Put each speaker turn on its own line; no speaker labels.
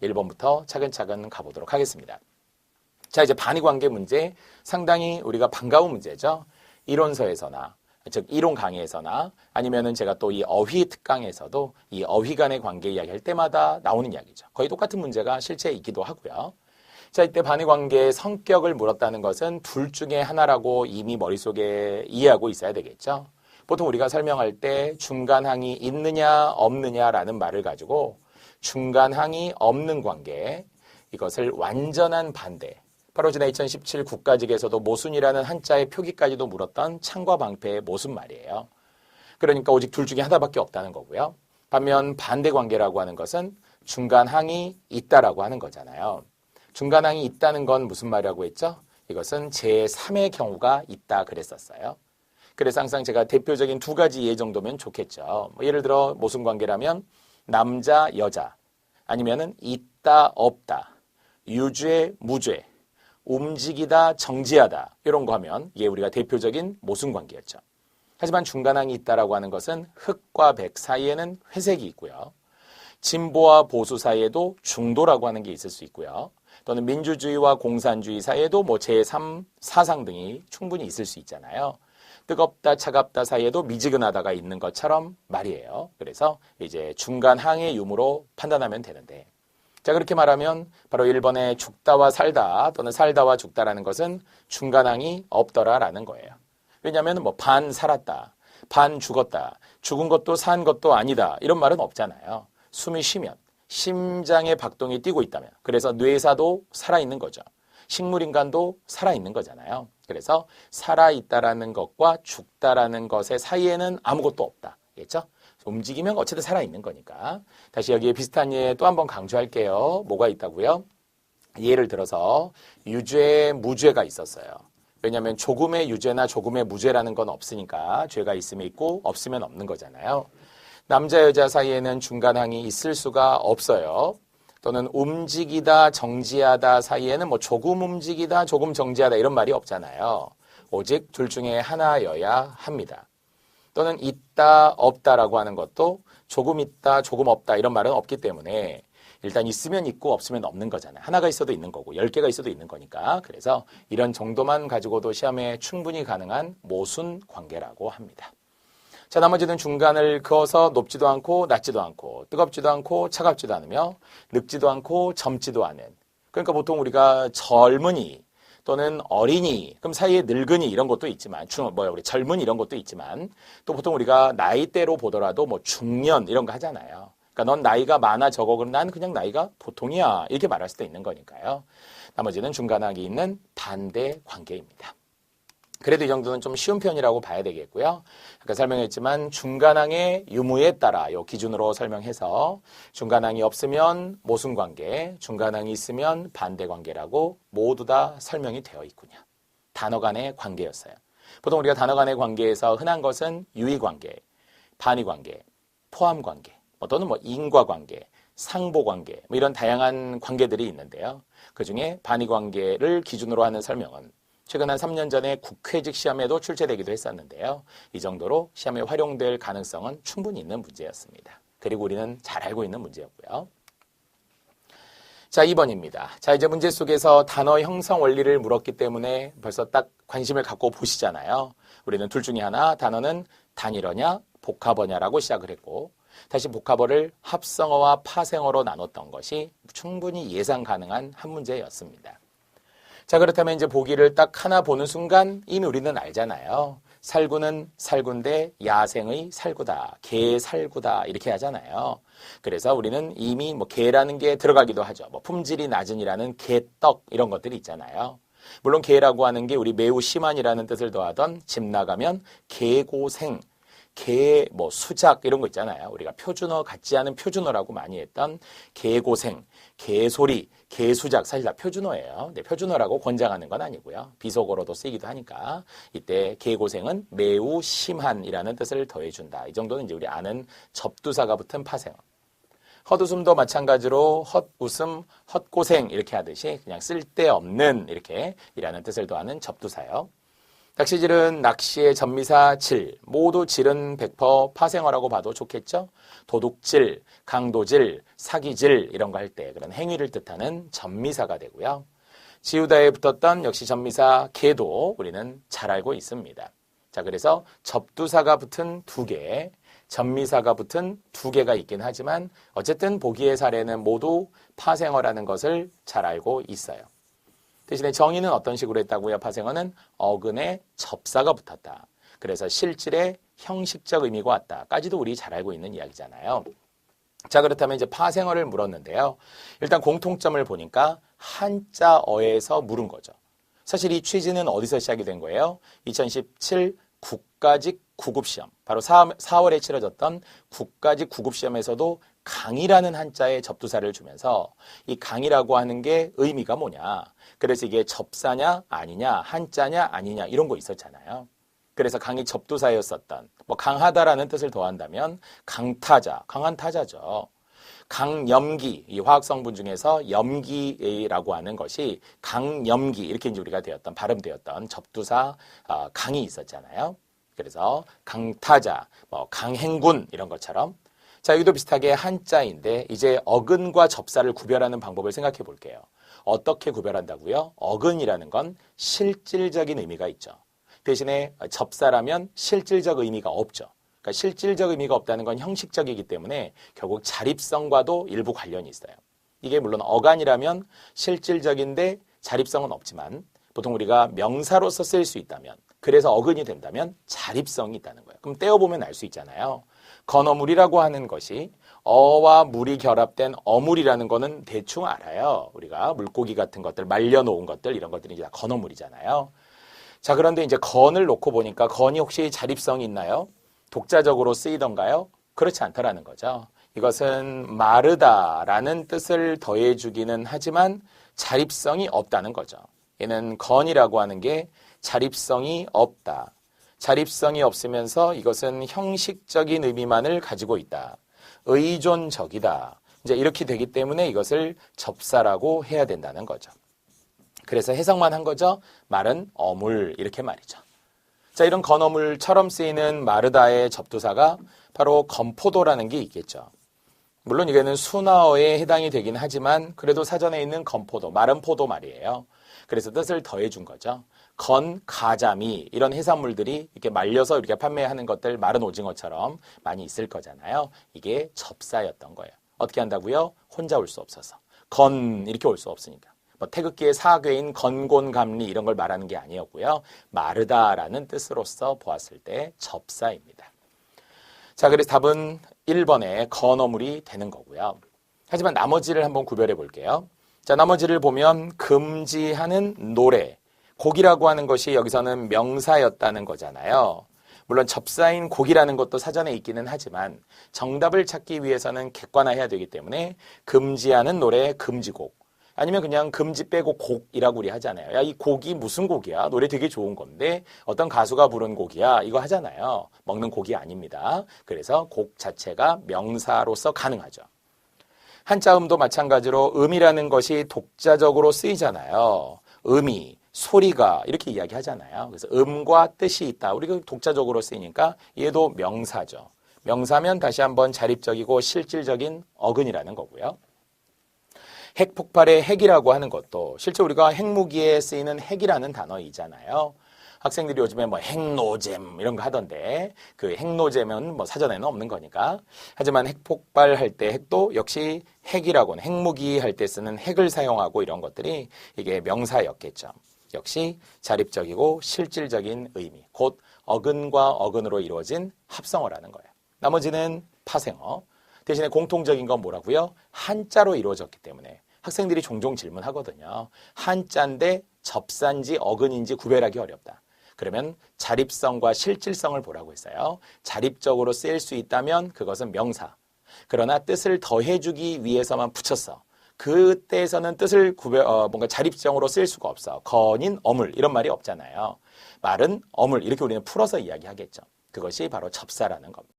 1번부터 차근차근 가보도록 하겠습니다. 자, 이제 반의관계 문제 상당히 우리가 반가운 문제죠. 이론서에서나 즉 이론 강의에서나 아니면은 제가 또 이 어휘 특강에서도 이 어휘 간의 관계 이야기할 때마다 나오는 이야기죠. 거의 똑같은 문제가 실제 있기도 하고요. 자, 이때 반의관계의 성격을 물었다는 것은 둘 중에 하나라고 이미 머릿속에 이해하고 있어야 되겠죠. 보통 우리가 설명할 때 중간항이 있느냐 없느냐라는 말을 가지고 중간항이 없는 관계, 이것을 완전한 반대, 바로 지난 2017 국가직에서도 모순이라는 한자의 표기까지도 물었던 창과 방패의 모순 말이에요. 그러니까 오직 둘 중에 하나밖에 없다는 거고요. 반면 반대 관계라고 하는 것은 중간항이 있다라고 하는 거잖아요. 중간항이 있다는 건 무슨 말이라고 했죠? 이것은 제3의 경우가 있다 그랬었어요. 그래서 항상 제가 대표적인 두 가지 예 정도면 좋겠죠. 예를 들어 모순 관계라면 남자, 여자, 아니면은 있다, 없다, 유죄, 무죄, 움직이다, 정지하다 이런 거 하면 이게 우리가 대표적인 모순 관계였죠. 하지만 중간항이 있다라고 하는 것은 흑과 백 사이에는 회색이 있고요. 진보와 보수 사이에도 중도라고 하는 게 있을 수 있고요. 또는 민주주의와 공산주의 사이에도 뭐 제3 사상 등이 충분히 있을 수 있잖아요. 뜨겁다, 차갑다 사이에도 미지근하다가 있는 것처럼 말이에요. 그래서 이제 중간항의 유무로 판단하면 되는데, 자, 그렇게 말하면 바로 1번의 죽다와 살다 또는 살다와 죽다라는 것은 중간항이 없더라라는 거예요. 왜냐하면 뭐 반 살았다, 반 죽었다, 죽은 것도 산 것도 아니다 이런 말은 없잖아요. 숨이 쉬면, 심장의 박동이 뛰고 있다면, 그래서 뇌사도 살아있는 거죠. 식물인간도 살아있는 거잖아요. 그래서 살아있다라는 것과 죽다라는 것의 사이에는 아무것도 없다. 알겠죠? 움직이면 어쨌든 살아있는 거니까. 다시 여기에 비슷한 예 또 한번 강조할게요. 뭐가 있다고요? 예를 들어서 유죄, 무죄가 있었어요. 왜냐하면 조금의 유죄나 조금의 무죄라는 건 없으니까 죄가 있으면 있고 없으면 없는 거잖아요. 남자, 여자 사이에는 중간항이 있을 수가 없어요. 또는 움직이다, 정지하다 사이에는 뭐 조금 움직이다, 조금 정지하다 이런 말이 없잖아요. 오직 둘 중에 하나여야 합니다. 또는 있다, 없다라고 하는 것도 조금 있다, 조금 없다 이런 말은 없기 때문에 일단 있으면 있고 없으면 없는 거잖아요. 하나가 있어도 있는 거고 10개가 있어도 있는 거니까. 그래서 이런 정도만 가지고도 시험에 충분히 가능한 모순 관계라고 합니다. 자, 나머지는 중간을 그어서 높지도 않고 낮지도 않고 뜨겁지도 않고 차갑지도 않으며 늙지도 않고 젊지도 않은, 그러니까 보통 우리가 젊은이 또는 어린이, 그럼 사이에 늙은이 이런 것도 있지만 우리 젊은이 이런 것도 있지만 또 보통 우리가 나이대로 보더라도 뭐 중년 이런 거 하잖아요. 그러니까 넌 나이가 많아 적어, 그럼 난 그냥 나이가 보통이야 이렇게 말할 수도 있는 거니까요. 나머지는 중간항이 있는 반대 관계입니다. 그래도 이 정도는 좀 쉬운 편이라고 봐야 되겠고요. 아까 설명했지만 중간항의 유무에 따라 요 기준으로 설명해서 중간항이 없으면 모순 관계, 중간항이 있으면 반대 관계라고 모두 다 설명이 되어 있군요. 단어 간의 관계였어요. 보통 우리가 단어 간의 관계에서 흔한 것은 유의 관계, 반의 관계, 포함 관계, 또는 뭐 인과 관계, 상보 관계 이런 다양한 관계들이 있는데요. 그중에 반의 관계를 기준으로 하는 설명은 최근 한 3년 전에 국회직 시험에도 출제되기도 했었는데요. 이 정도로 시험에 활용될 가능성은 충분히 있는 문제였습니다. 그리고 우리는 잘 알고 있는 문제였고요. 자, 2번입니다. 자, 이제 문제 속에서 단어 형성 원리를 물었기 때문에 벌써 딱 관심을 갖고 보시잖아요. 우리는 둘 중에 하나, 단어는 단일어냐, 복합어냐라고 시작을 했고, 다시 복합어를 합성어와 파생어로 나눴던 것이 충분히 예상 가능한 한 문제였습니다. 자, 그렇다면 이제 보기를 딱 하나 보는 순간 이미 우리는 알잖아요. 살구는 살구인데 야생의 살구다, 개살구다 이렇게 하잖아요. 그래서 우리는 이미 뭐 개라는 게 들어가기도 하죠. 뭐 품질이 낮은이라는 개떡 이런 것들이 있잖아요. 물론 개라고 하는 게 우리 매우 심한이라는 뜻을 더하던 집 나가면 개고생, 개, 뭐 수작 이런 거 있잖아요. 우리가 표준어 같지 않은 표준어라고 많이 했던 개고생, 개소리, 개수작 사실 다 표준어예요. 근데 표준어라고 권장하는 건 아니고요. 비속어로도 쓰이기도 하니까 이때 개고생은 매우 심한이라는 뜻을 더해준다. 이 정도는 이제 우리 아는 접두사가 붙은 파생어. 헛웃음도 마찬가지로 헛웃음, 헛고생 이렇게 하듯이 그냥 쓸데없는 이렇게 이라는 뜻을 더하는 접두사요. 낚시질은 낚시의 전미사 질, 모두 질은 100% 파생어라고 봐도 좋겠죠? 도둑질, 강도질, 사기질 이런 거 할 때 그런 행위를 뜻하는 전미사가 되고요. 지우다에 붙었던 역시 전미사 개도 우리는 잘 알고 있습니다. 자, 그래서 접두사가 붙은 두 개, 전미사가 붙은 두 개가 있긴 하지만 어쨌든 보기의 사례는 모두 파생어라는 것을 잘 알고 있어요. 대신에 정의는 어떤 식으로 했다고요? 파생어는 어근에 접사가 붙었다. 그래서 실질의 형식적 의미가 왔다까지도 우리 잘 알고 있는 이야기잖아요. 자, 그렇다면 이제 파생어를 물었는데요. 일단 공통점을 보니까 한자어에서 물은 거죠. 사실 이 취지는 어디서 시작이 된 거예요? 2017 국가직 구급시험, 바로 4월에 치러졌던 국가직 구급시험에서도 강이라는 한자에 접두사를 주면서 이 강이라고 하는 게 의미가 뭐냐. 그래서 이게 접사냐 아니냐, 한자냐 아니냐 이런 거 있었잖아요. 그래서 강이 접두사였었던, 강하다라는 뜻을 더한다면 강타자, 강한 타자죠. 강염기, 이 화학성분 중에서 염기라고 하는 것이 강염기, 이렇게 이제 우리가 되었던, 발음되었던 접두사 강이 있었잖아요. 그래서 강타자, 강행군 이런 것처럼. 자, 여기도 비슷하게 한자인데 이제 어근과 접사를 구별하는 방법을 생각해 볼게요. 어떻게 구별한다고요? 어근이라는 건 실질적인 의미가 있죠. 대신에 접사라면 실질적 의미가 없죠. 그러니까 실질적 의미가 없다는 건 형식적이기 때문에 결국 자립성과도 일부 관련이 있어요. 이게 물론 어간이라면 실질적인데 자립성은 없지만 보통 우리가 명사로서 쓸 수 있다면, 그래서 어근이 된다면 자립성이 있다는 거예요. 그럼 떼어보면 알 수 있잖아요. 건어물이라고 하는 것이 어와 물이 결합된 어물이라는 거는 대충 알아요. 우리가 물고기 같은 것들, 말려놓은 것들 이런 것들이 이제 다 건어물이잖아요. 자, 그런데 이제 건을 놓고 보니까 건이 혹시 자립성이 있나요? 독자적으로 쓰이던가요? 그렇지 않다라는 거죠. 이것은 마르다라는 뜻을 더해주기는 하지만 자립성이 없다는 거죠. 얘는 건이라고 하는 게 자립성이 없다. 자립성이 없으면서 이것은 형식적인 의미만을 가지고 있다. 의존적이다. 이제 이렇게 되기 때문에 이것을 접사라고 해야 된다는 거죠. 그래서 해석만 한 거죠. 말은 어물 이렇게 말이죠. 자, 이런 건어물처럼 쓰이는 마르다의 접두사가 바로 건포도라는 게 있겠죠. 물론 이거는 순화어에 해당이 되긴 하지만 그래도 사전에 있는 건포도, 마른 포도 말이에요. 그래서 뜻을 더해준 거죠. 건, 가자미 이런 해산물들이 이렇게 말려서 이렇게 판매하는 것들 마른 오징어처럼 많이 있을 거잖아요. 이게 접사였던 거예요. 어떻게 한다고요? 혼자 올 수 없어서. 건 이렇게 올 수 없으니까. 태극기의 사괴인 건곤감리 이런 걸 말하는 게 아니었고요. 마르다라는 뜻으로서 보았을 때 접사입니다. 자, 그래서 답은 1번에 건어물이 되는 거고요. 하지만 나머지를 한번 구별해 볼게요. 자, 나머지를 보면 금지하는 노래, 곡이라고 하는 것이 여기서는 명사였다는 거잖아요. 물론 접사인 곡이라는 것도 사전에 있기는 하지만 정답을 찾기 위해서는 객관화해야 되기 때문에 금지하는 노래, 금지곡. 아니면 그냥 금지 빼고 곡이라고 우리 하잖아요. 야, 이 곡이 무슨 곡이야? 노래 되게 좋은 건데 어떤 가수가 부른 곡이야? 이거 하잖아요. 먹는 곡이 아닙니다. 그래서 곡 자체가 명사로서 가능하죠. 한자음도 마찬가지로 음이라는 것이 독자적으로 쓰이잖아요. 음이, 소리가 이렇게 이야기하잖아요. 그래서 음과 뜻이 있다. 우리가 독자적으로 쓰이니까 얘도 명사죠. 명사면 다시 한번 자립적이고 실질적인 어근이라는 거고요. 핵폭발의 핵이라고 하는 것도 실제 우리가 핵무기에 쓰이는 핵이라는 단어이잖아요. 학생들이 요즘에 핵노잼 이런 거 하던데 그 핵노잼은 사전에는 없는 거니까. 하지만 핵폭발할 때 핵도 역시 핵이라고는 핵무기 할 때 쓰는 핵을 사용하고 이런 것들이 이게 명사였겠죠. 역시 자립적이고 실질적인 의미, 곧 어근과 어근으로 이루어진 합성어라는 거예요. 나머지는 파생어. 대신에 공통적인 건 뭐라고요? 한자로 이루어졌기 때문에 학생들이 종종 질문하거든요. 한자인데 접사인지 어근인지 구별하기 어렵다. 그러면 자립성과 실질성을 보라고 했어요. 자립적으로 쓰일 수 있다면 그것은 명사. 그러나 뜻을 더해주기 위해서만 붙였어. 그때에서는 뜻을 뭔가 자립성으로 쓸 수가 없어. 건인 어물 이런 말이 없잖아요. 말은 어물 이렇게 우리는 풀어서 이야기하겠죠. 그것이 바로 접사라는 겁니다.